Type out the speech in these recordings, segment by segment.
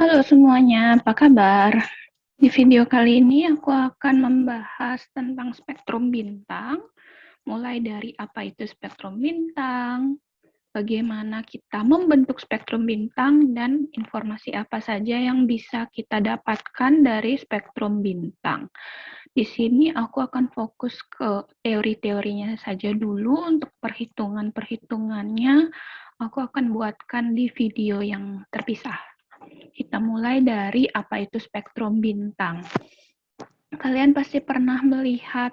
Halo semuanya, apa kabar? Di video kali ini aku akan membahas tentang spektrum bintang, mulai dari apa itu spektrum bintang, bagaimana kita membentuk spektrum bintang, dan informasi apa saja yang bisa kita dapatkan dari spektrum bintang. Di sini aku akan fokus ke teori-teorinya saja dulu. Untuk perhitungan-perhitungannya, aku akan buatkan di video yang terpisah. Kita mulai dari apa itu spektrum bintang. Kalian pasti pernah melihat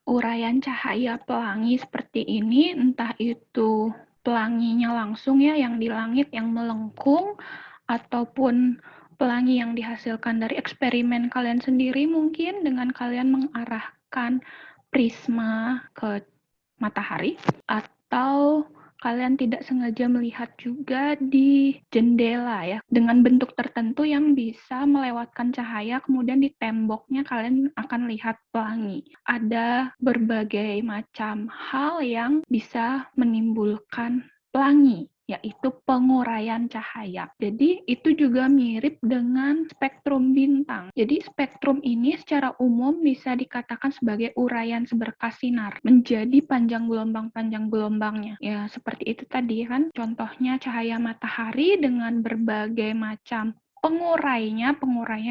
uraian cahaya pelangi seperti ini, entah itu pelanginya langsung ya, yang di langit yang melengkung, ataupun pelangi yang dihasilkan dari eksperimen kalian sendiri mungkin dengan kalian mengarahkan prisma ke matahari, atau kalian tidak sengaja melihat juga di jendela ya, dengan bentuk tertentu yang bisa melewatkan cahaya, kemudian di temboknya kalian akan lihat pelangi. Ada berbagai macam hal yang bisa menimbulkan pelangi, yaitu penguraian cahaya. Jadi itu juga mirip dengan spektrum bintang. Jadi spektrum ini secara umum bisa dikatakan sebagai uraian seberkas sinar menjadi panjang gelombang-panjang gelombangnya. Ya seperti itu tadi kan, contohnya cahaya matahari dengan berbagai macam pengurainya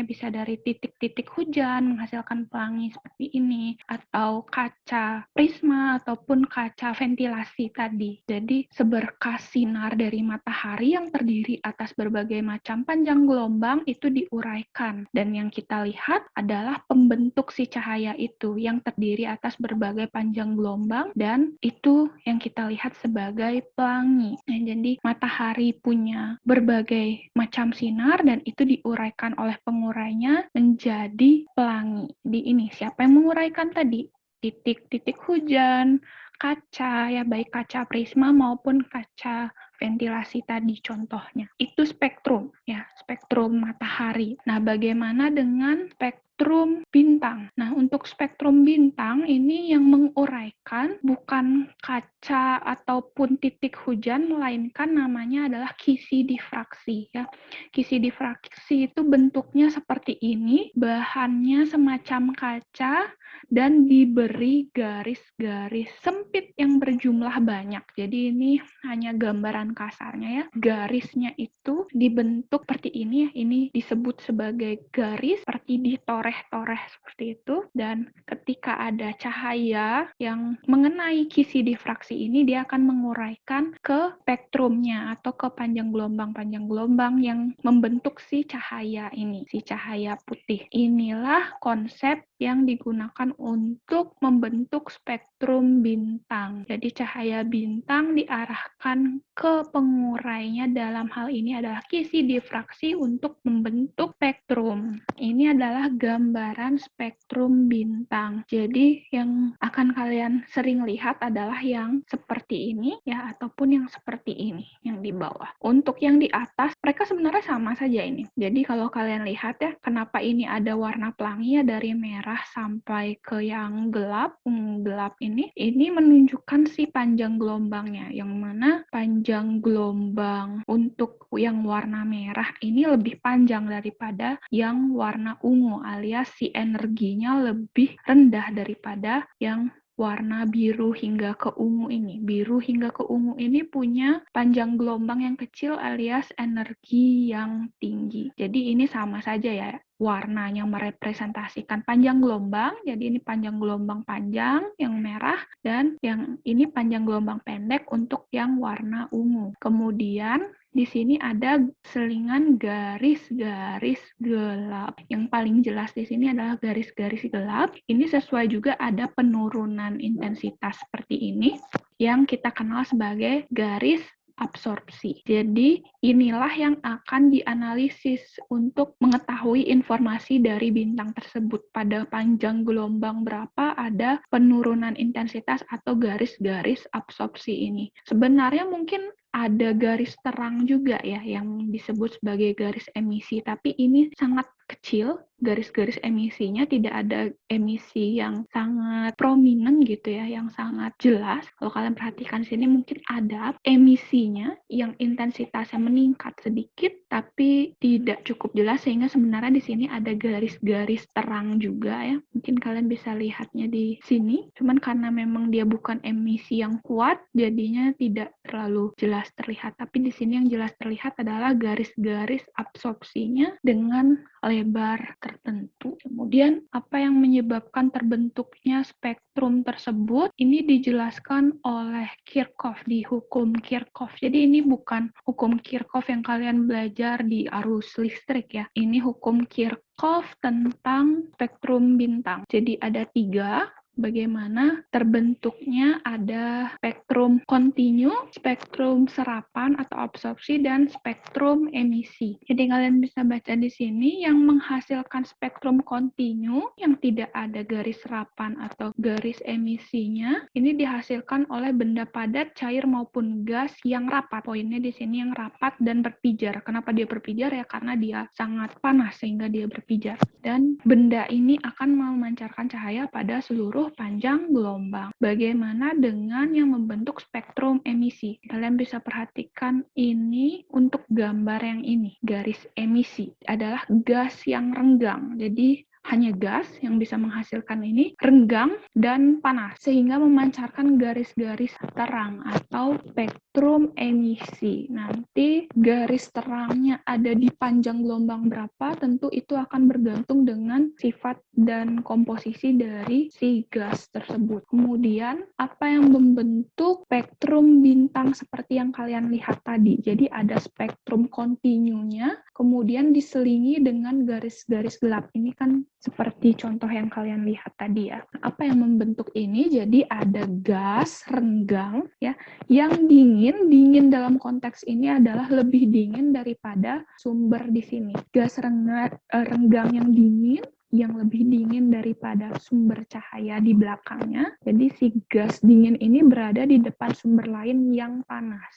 bisa dari titik-titik hujan menghasilkan pelangi seperti ini, atau kaca prisma ataupun kaca ventilasi tadi. Jadi seberkas sinar dari matahari yang terdiri atas berbagai macam panjang gelombang itu diuraikan, dan yang kita lihat adalah pembentuk si cahaya itu yang terdiri atas berbagai panjang gelombang, dan itu yang kita lihat sebagai pelangi. Nah, jadi matahari punya berbagai macam sinar dan itu diuraikan oleh pengurainya menjadi pelangi. Di ini siapa yang menguraikan tadi? Titik-titik hujan, kaca ya, baik kaca prisma maupun kaca ventilasi tadi contohnya. Itu spektrum ya, spektrum matahari. Nah, bagaimana dengan spektrum bintang? Nah, untuk spektrum bintang ini yang menguraikan bukan kaca ataupun titik hujan, melainkan namanya adalah kisi difraksi ya. Kisi difraksi itu bentuknya seperti ini, bahannya semacam kaca dan diberi garis-garis sempit yang berjumlah banyak. Jadi ini hanya gambaran kasarnya ya. Garisnya itu dibentuk seperti ini ya. Ini disebut sebagai garis seperti ditoreh-toreh seperti itu, dan ketika ada cahaya yang mengenai kisi difraksi ini, dia akan menguraikan ke spektrumnya atau ke panjang gelombang yang membentuk si cahaya ini, si cahaya putih. Inilah konsep yang digunakan untuk membentuk spektrum bintang. Jadi cahaya bintang diarahkan ke pengurainya, dalam hal ini adalah kisi difraksi, untuk membentuk spektrum. Ini adalah gambaran spektrum bintang. Jadi yang akan kalian sering lihat adalah yang seperti ini ya, ataupun yang seperti ini yang di bawah. Untuk yang di atas mereka sebenarnya sama saja ini. Jadi kalau kalian lihat ya, kenapa ini ada warna pelangi ya, dari merah sampai ke yang gelap, gelap ini menunjukkan si panjang gelombangnya, yang mana panjang gelombang untuk yang warna merah ini lebih panjang daripada yang warna ungu, alias si energinya lebih rendah daripada yang warna biru hingga ke ungu ini. Biru hingga ke ungu ini punya panjang gelombang yang kecil alias energi yang tinggi. Jadi ini sama saja ya, warnanya merepresentasikan panjang gelombang. Jadi ini panjang gelombang panjang yang merah, dan yang ini panjang gelombang pendek untuk yang warna ungu. Kemudian di sini ada selingan garis-garis gelap. Yang paling jelas di sini adalah garis-garis gelap. Ini sesuai juga ada penurunan intensitas seperti ini yang kita kenal sebagai garis absorpsi. Jadi inilah yang akan dianalisis untuk mengetahui informasi dari bintang tersebut. Pada panjang gelombang berapa ada penurunan intensitas atau garis-garis absorpsi ini. Sebenarnya mungkin ada garis terang juga ya yang disebut sebagai garis emisi, tapi ini sangat kecil. Garis-garis emisinya tidak ada emisi yang sangat prominent gitu ya, yang sangat jelas. Kalau kalian perhatikan sini mungkin ada emisinya yang intensitasnya meningkat sedikit, tapi tidak cukup jelas sehingga sebenarnya di sini ada garis-garis terang juga ya. Mungkin kalian bisa lihatnya di sini. Cuman karena memang dia bukan emisi yang kuat, jadinya tidak terlalu jelas terlihat. Tapi di sini yang jelas terlihat adalah garis-garis absorpsinya dengan lebar tertentu. Kemudian apa yang menyebabkan terbentuknya spektrum tersebut ini dijelaskan oleh Kirchhoff di hukum Kirchhoff. Jadi ini bukan hukum Kirchhoff yang kalian belajar di arus listrik ya. Ini hukum Kirchhoff tentang spektrum bintang. Jadi ada 3. Bagaimana terbentuknya ada spektrum kontinu, spektrum serapan atau absorpsi, dan spektrum emisi. Jadi kalian bisa baca di sini yang menghasilkan spektrum kontinu yang tidak ada garis serapan atau garis emisinya, ini dihasilkan oleh benda padat, cair maupun gas yang rapat. Poinnya di sini yang rapat dan berpijar. Kenapa dia berpijar ya? Karena dia sangat panas sehingga dia berpijar. Dan benda ini akan memancarkan cahaya pada seluruh panjang gelombang. Bagaimana dengan yang membentuk spektrum emisi? Kalian bisa perhatikan ini untuk gambar yang ini. Garis emisi adalah gas yang renggang. Jadi hanya gas yang bisa menghasilkan ini renggang dan panas sehingga memancarkan garis-garis terang atau spektrum emisi. Nanti garis terangnya ada di panjang gelombang berapa, tentu itu akan bergantung dengan sifat dan komposisi dari si gas tersebut. Kemudian apa yang membentuk spektrum bintang seperti yang kalian lihat tadi. Jadi ada spektrum kontinunya, kemudian diselingi dengan garis-garis gelap. Ini kan seperti contoh yang kalian lihat tadi ya. Apa yang membentuk ini? Jadi ada gas renggang ya, yang dingin dalam konteks ini adalah lebih dingin daripada sumber di sini. Gas renggang yang dingin yang lebih dingin daripada sumber cahaya di belakangnya. Jadi si gas dingin ini berada di depan sumber lain yang panas.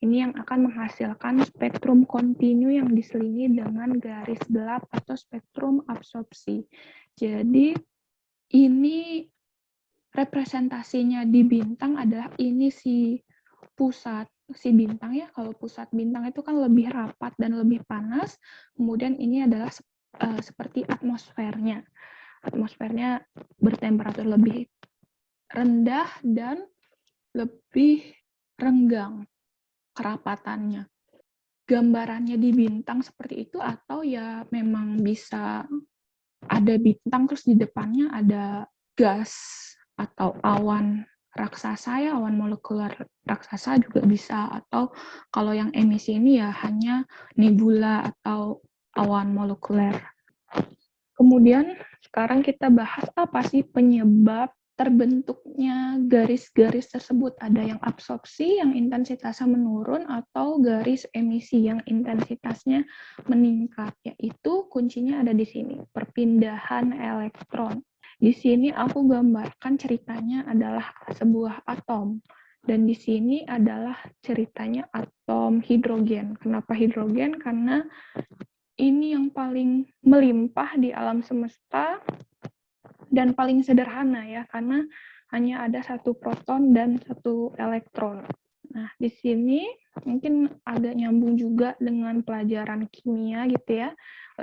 Ini yang akan menghasilkan spektrum kontinu yang diselingi dengan garis gelap atau spektrum absorpsi. Jadi ini representasinya di bintang adalah ini si pusat si bintang ya. Kalau pusat bintang itu kan lebih rapat dan lebih panas. Kemudian ini adalah seperti atmosfernya. Atmosfernya bertemperatur lebih rendah dan lebih renggang kerapatannya. Gambarannya di bintang seperti itu, atau ya memang bisa ada bintang terus di depannya ada gas atau awan raksasa ya, awan molekuler raksasa juga bisa, atau kalau yang emisi ini ya hanya nebula atau awan molekuler. Kemudian sekarang kita bahas apa sih penyebab terbentuknya garis-garis tersebut. Ada yang absorpsi yang intensitasnya menurun, atau garis emisi yang intensitasnya meningkat. Yaitu kuncinya ada di sini, perpindahan elektron. Di sini aku gambarkan ceritanya adalah sebuah atom. Dan di sini adalah ceritanya atom hidrogen. Kenapa hidrogen? Karena ini yang paling melimpah di alam semesta dan paling sederhana ya, karena hanya ada 1 proton dan 1 elektron. Nah, di sini mungkin agak nyambung juga dengan pelajaran kimia gitu ya.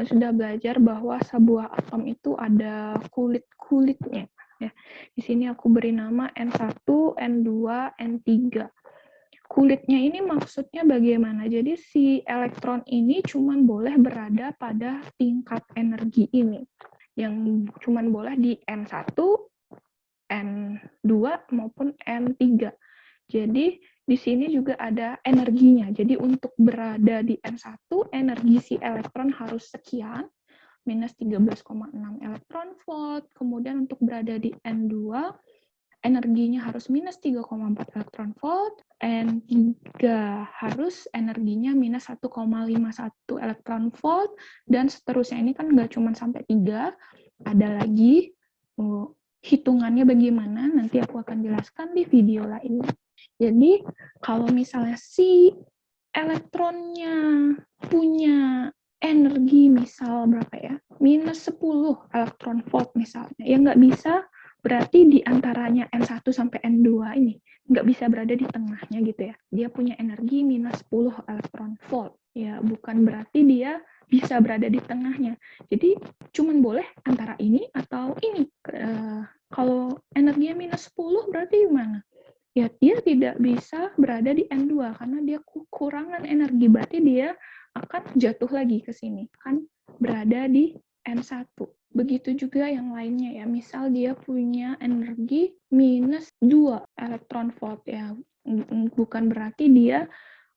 Sudah belajar bahwa sebuah atom itu ada kulit-kulitnya. Ya. Di sini aku beri nama N1, N2, N3. Kulitnya ini maksudnya bagaimana? Jadi si elektron ini cuma boleh berada pada tingkat energi ini, yang cuma boleh di N1, N2, maupun N3. Jadi di sini juga ada energinya. Jadi untuk berada di N1, energi si elektron harus sekian, minus 13,6 elektron volt. Kemudian untuk berada di N2, energinya harus minus 3,4 elektron volt, N3 harus energinya minus 1,51 elektron volt, dan seterusnya. Ini kan nggak cuma sampai 3, ada lagi hitungannya bagaimana, nanti aku akan jelaskan di video lainnya. Jadi, kalau misalnya si elektronnya punya energi misal berapa ya, minus 10 elektron volt misalnya, ya nggak bisa Berarti di antaranya N1 sampai N2 ini nggak bisa berada di tengahnya gitu ya. Dia punya energi minus 10 elektron volt. Ya, bukan berarti dia bisa berada di tengahnya. Jadi, cuman boleh antara ini atau ini. Kalau energinya minus 10 berarti gimana? Ya, dia tidak bisa berada di N2 karena dia kekurangan energi. Berarti dia akan jatuh lagi ke sini. Akan berada di N1. Begitu juga yang lainnya ya. Misal dia punya energi minus 2 elektron volt ya. Bukan berarti dia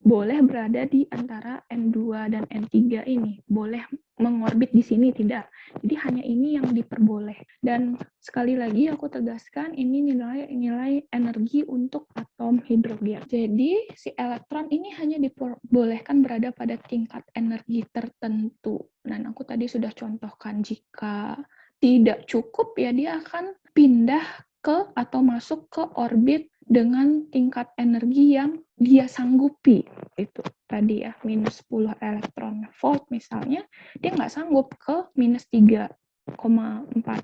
boleh berada di antara N2 dan N3 ini. Boleh mengorbit di sini, tidak. Jadi hanya ini yang diperboleh. Dan sekali lagi aku tegaskan, ini nilai energi untuk atom hidrogen. Jadi si elektron ini hanya diperbolehkan berada pada tingkat energi tertentu. Dan aku tadi sudah contohkan, jika tidak cukup ya dia akan pindah ke atau masuk ke orbit dengan tingkat energi yang dia sanggupi. Itu tadi ya, minus 10 elektron volt misalnya, dia nggak sanggup ke minus 3,4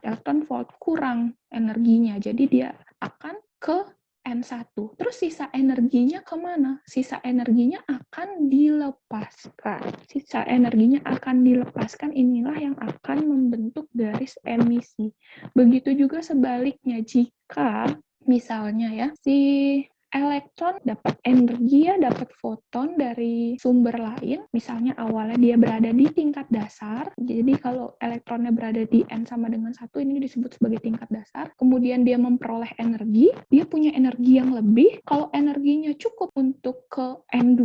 elektron volt, kurang energinya. Jadi dia akan ke N1. Terus sisa energinya kemana? Sisa energinya akan dilepaskan. Sisa energinya akan dilepaskan, inilah yang akan membentuk garis emisi. Begitu juga sebaliknya, jika misalnya ya, si elektron dapat energi ya, dapat foton dari sumber lain, misalnya awalnya dia berada di tingkat dasar, jadi kalau elektronnya berada di N sama dengan 1, ini disebut sebagai tingkat dasar, kemudian dia memperoleh energi, dia punya energi yang lebih, kalau energinya cukup untuk ke N2,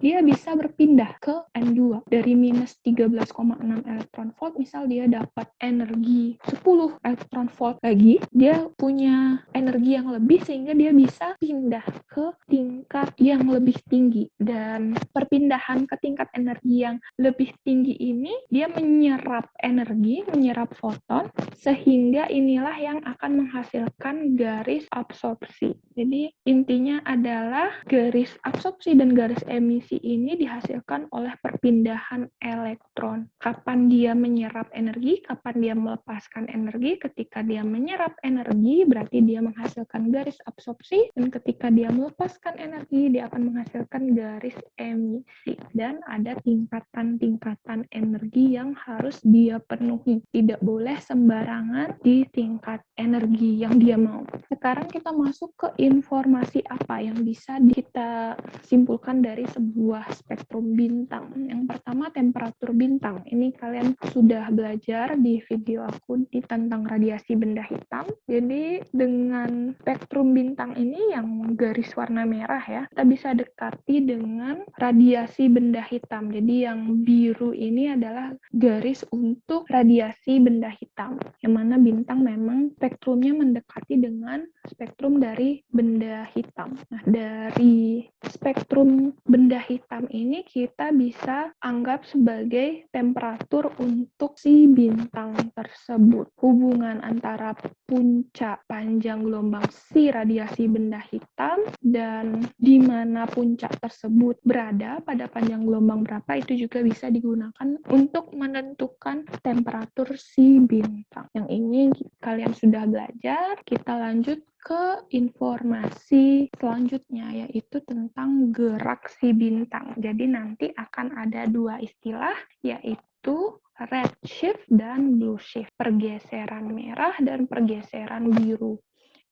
dia bisa berpindah ke N2, dari minus 13,6 elektron volt, misal dia dapat energi 10 elektron volt lagi, dia punya energi yang lebih sehingga dia bisa pindah ke tingkat yang lebih tinggi. Dan perpindahan ke tingkat energi yang lebih tinggi ini, dia menyerap energi, menyerap foton, sehingga inilah yang akan menghasilkan garis absorpsi. Jadi intinya adalah garis absorpsi dan garis emisi ini dihasilkan oleh perpindahan elektron. Kapan dia menyerap energi, kapan dia melepaskan energi. Ketika dia menyerap energi, berarti dia menghasilkan garis absorpsi, dan ketika dia melepaskan energi, dia akan menghasilkan garis emisi. Dan ada tingkatan-tingkatan energi yang harus dia penuhi. Tidak boleh sembarangan di tingkat energi yang dia mau. Sekarang kita masuk ke informasi apa yang bisa kita simpulkan dari sebuah spektrum bintang. Yang pertama, temperatur bintang. Ini kalian sudah belajar di video aku tentang radiasi benda hitam. Jadi dengan spektrum bintang ini yang garis warna merah ya, kita bisa dekati dengan radiasi benda hitam. Jadi yang biru ini adalah garis untuk radiasi benda hitam, yang mana bintang memang spektrumnya mendekati dengan spektrum dari benda hitam. Nah, dari spektrum benda hitam ini kita bisa anggap sebagai temperatur untuk si bintang tersebut. Hubungan antara puncak panjang gelombang si radiasi benda hitam dan di mana puncak tersebut berada pada panjang gelombang berapa, itu juga bisa digunakan untuk menentukan temperatur si bintang. Yang ini kalian sudah belajar. Kita lanjut ke informasi selanjutnya, yaitu tentang gerak si bintang. Jadi nanti akan ada dua istilah, yaitu redshift dan blue shift, pergeseran merah dan pergeseran biru.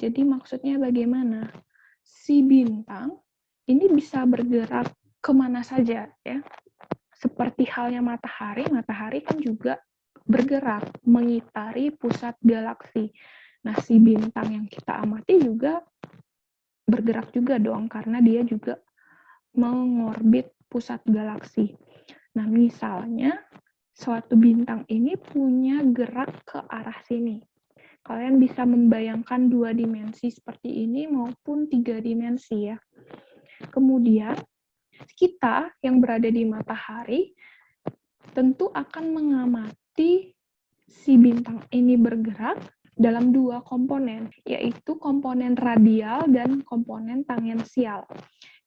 Jadi maksudnya bagaimana? Si bintang ini bisa bergerak kemana saja ya. Seperti halnya matahari, matahari kan juga bergerak mengitari pusat galaksi. Nah, si bintang yang kita amati juga bergerak juga dong, karena dia juga mengorbit pusat galaksi. Nah, misalnya suatu bintang ini punya gerak ke arah sini. Kalian bisa membayangkan 2 dimensi seperti ini maupun 3 dimensi ya. Kemudian, kita yang berada di matahari tentu akan mengamati si bintang ini bergerak dalam 2 komponen, yaitu komponen radial dan komponen tangensial.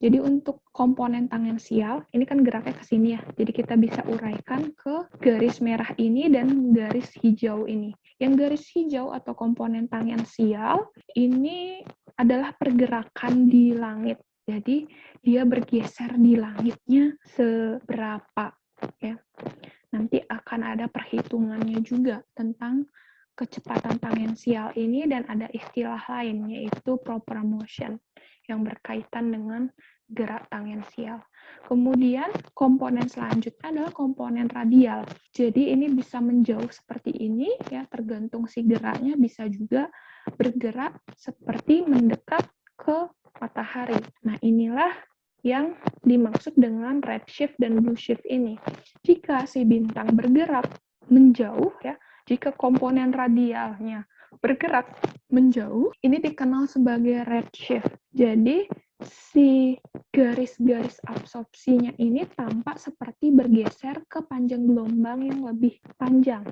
Jadi untuk komponen tangensial, ini kan geraknya ke sini ya. Jadi kita bisa uraikan ke garis merah ini dan garis hijau ini. Yang garis hijau atau komponen tangensial ini adalah pergerakan di langit. Jadi dia bergeser di langitnya seberapa ya. Nanti akan ada perhitungannya juga tentang kecepatan tangensial ini, dan ada istilah lain yaitu proper motion yang berkaitan dengan gerak tangensial. Kemudian komponen selanjutnya adalah komponen radial. Jadi ini bisa menjauh seperti ini ya, tergantung si geraknya, bisa juga bergerak seperti mendekat ke matahari. Nah, inilah yang dimaksud dengan redshift dan blueshift ini. Jika si bintang bergerak menjauh ya, jika komponen radialnya bergerak menjauh, ini dikenal sebagai redshift. Jadi si garis-garis absorpsinya ini tampak seperti bergeser ke panjang gelombang yang lebih panjang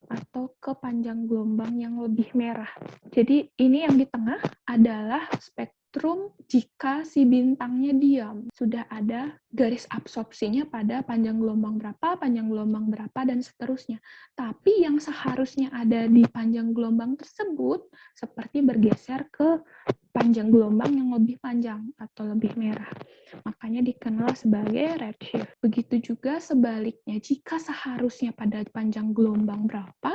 atau ke panjang gelombang yang lebih merah. Jadi ini yang di tengah adalah spektrum jika si bintangnya diam. Sudah ada garis absorpsinya pada panjang gelombang berapa, dan seterusnya. Tapi yang seharusnya ada di panjang gelombang tersebut seperti bergeser ke panjang gelombang yang lebih panjang atau lebih merah. Makanya dikenal sebagai redshift. Begitu juga sebaliknya, jika seharusnya pada panjang gelombang berapa,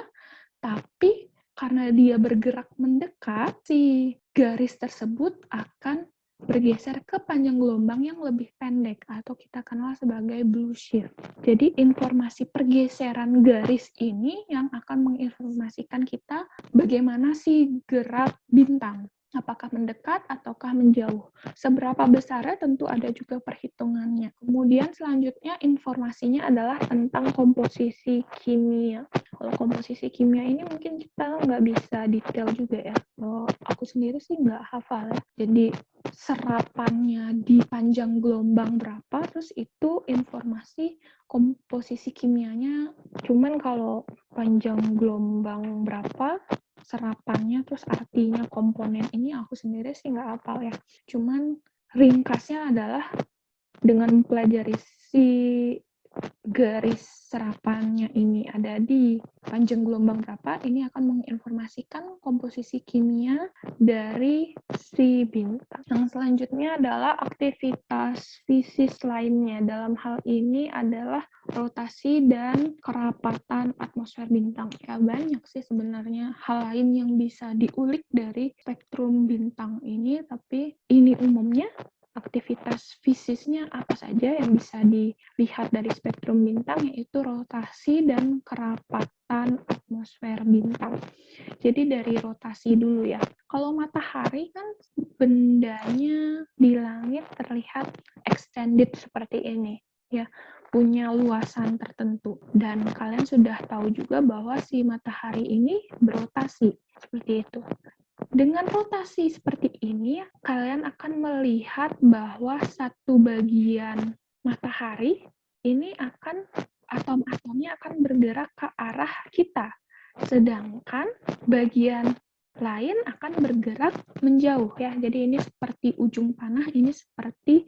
tapi karena dia bergerak mendekat, si garis tersebut akan bergeser ke panjang gelombang yang lebih pendek atau kita kenal sebagai blueshift. Jadi informasi pergeseran garis ini yang akan menginformasikan kita bagaimana sih gerak bintang. Apakah mendekat ataukah menjauh. Seberapa besarnya tentu ada juga perhitungannya. Kemudian selanjutnya informasinya adalah tentang komposisi kimia. Kalau komposisi kimia ini mungkin kita nggak bisa detail juga ya. Kalau aku sendiri sih nggak hafal ya. Jadi serapannya di panjang gelombang berapa, terus itu informasi komposisi kimianya. Cuman kalau panjang gelombang berapa, serapannya, terus artinya komponen ini aku sendiri sih nggak hafal ya. Cuman ringkasnya adalah dengan mempelajari si garis serapannya ini ada di panjang gelombang berapa, ini akan menginformasikan komposisi kimia dari si bintang. Yang selanjutnya adalah aktivitas fisis lainnya. Dalam hal ini adalah rotasi dan kerapatan atmosfer bintang. Ya, banyak sih sebenarnya hal lain yang bisa diulik dari spektrum bintang ini, tapi ini umumnya aktivitas fisisnya apa saja yang bisa dilihat dari spektrum bintang, yaitu rotasi dan kerapatan atmosfer bintang. Jadi dari rotasi dulu ya. Kalau matahari kan bendanya di langit terlihat extended seperti ini ya, punya luasan tertentu, dan kalian sudah tahu juga bahwa si matahari ini berotasi seperti itu. Dengan rotasi seperti ini, kalian akan melihat bahwa satu bagian matahari ini akan atom-atomnya akan bergerak ke arah kita, sedangkan bagian lain akan bergerak menjauh ya. Jadi ini seperti ujung panah, ini seperti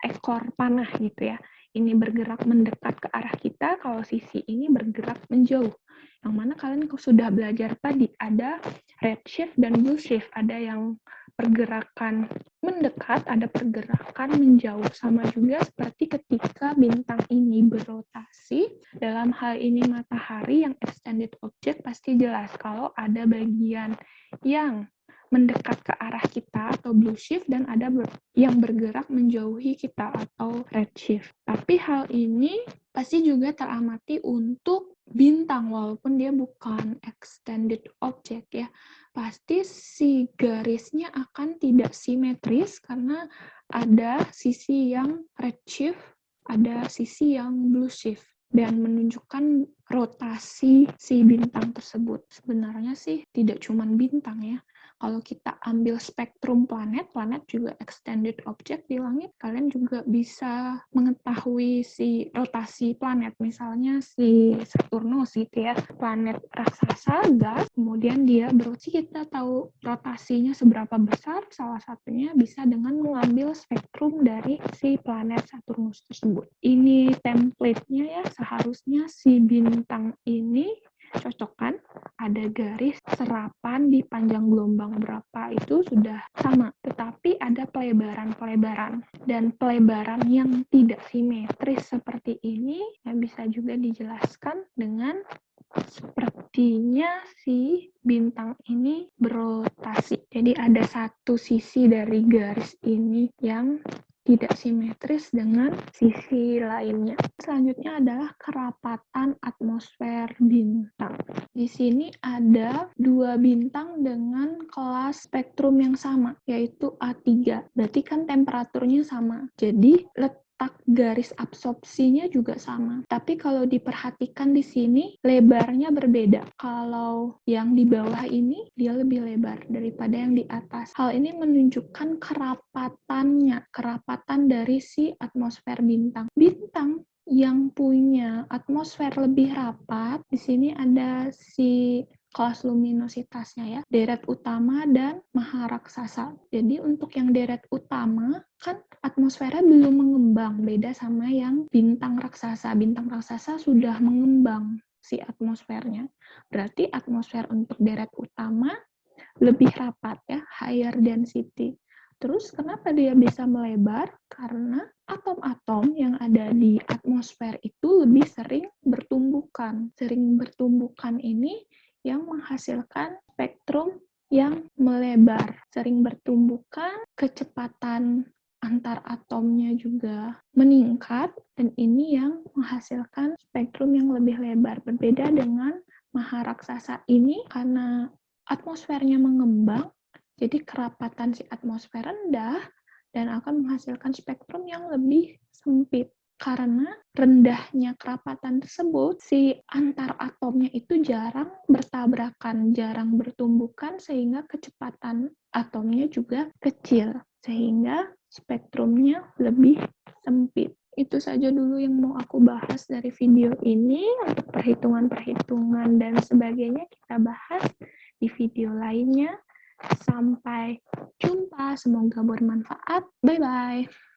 ekor panah gitu ya. Ini bergerak mendekat ke arah kita, kalau sisi ini bergerak menjauh. Yang mana kalian sudah belajar tadi, ada redshift dan blueshift. Ada yang pergerakan mendekat, ada pergerakan menjauh. Sama juga seperti ketika bintang ini berotasi, dalam hal ini matahari yang extended object pasti jelas kalau ada bagian yang mendekat ke arah kita atau blueshift, dan ada yang bergerak menjauhi kita atau redshift. Tapi hal ini pasti juga teramati untuk bintang, walaupun dia bukan extended object ya. Pasti si garisnya akan tidak simetris karena ada sisi yang redshift, ada sisi yang blueshift, dan menunjukkan rotasi si bintang tersebut. Sebenarnya sih tidak cuma bintang ya, Kalau kita ambil spektrum planet, planet juga extended object di langit, kalian juga bisa mengetahui si rotasi planet. Misalnya si Saturnus gitu ya, planet raksasa, gas, kemudian dia berotasi, kita tahu rotasinya seberapa besar, salah satunya bisa dengan mengambil spektrum dari si planet Saturnus tersebut. Ini template-nya ya, seharusnya si bintang ini cocokkan, ada garis serapan di panjang gelombang berapa itu sudah sama, tetapi ada pelebaran-pelebaran dan pelebaran yang tidak simetris seperti ini yang bisa juga dijelaskan dengan sepertinya si bintang ini berotasi. Jadi ada satu sisi dari garis ini yang tidak simetris dengan sisi lainnya. Selanjutnya adalah kerapatan atmosfer bintang. Di sini ada dua bintang dengan kelas spektrum yang sama, yaitu A3. Berarti kan temperaturnya sama. Jadi letak garis absorpsinya juga sama. Tapi kalau diperhatikan di sini, lebarnya berbeda. Kalau yang di bawah ini, dia lebih lebar daripada yang di atas. Hal ini menunjukkan kerapatannya, kerapatan dari si atmosfer bintang. Bintang yang punya atmosfer lebih rapat, di sini ada si kelas luminositasnya ya, deret utama dan maharaksasa. Jadi untuk yang deret utama, kan atmosfernya belum mengembang, beda sama yang bintang raksasa. Bintang raksasa sudah mengembang si atmosfernya. Berarti atmosfer untuk deret utama lebih rapat ya, higher density. Terus kenapa dia bisa melebar? Karena atom-atom yang ada di atmosfer itu lebih sering bertumbukan. Sering bertumbukan ini yang menghasilkan spektrum yang melebar. Sering bertumbukan, kecepatan antar atomnya juga meningkat, dan ini yang menghasilkan spektrum yang lebih lebar. Berbeda dengan maharaksasa ini, karena atmosfernya mengembang, jadi kerapatan si atmosfer rendah dan akan menghasilkan spektrum yang lebih sempit. Karena rendahnya kerapatan tersebut, si antar atomnya itu jarang bertabrakan, jarang bertumbukan, sehingga kecepatan atomnya juga kecil, sehingga spektrumnya lebih sempit. Itu saja dulu yang mau aku bahas dari video ini. Untuk perhitungan-perhitungan dan sebagainya kita bahas di video lainnya. Sampai jumpa, semoga bermanfaat. Bye-bye.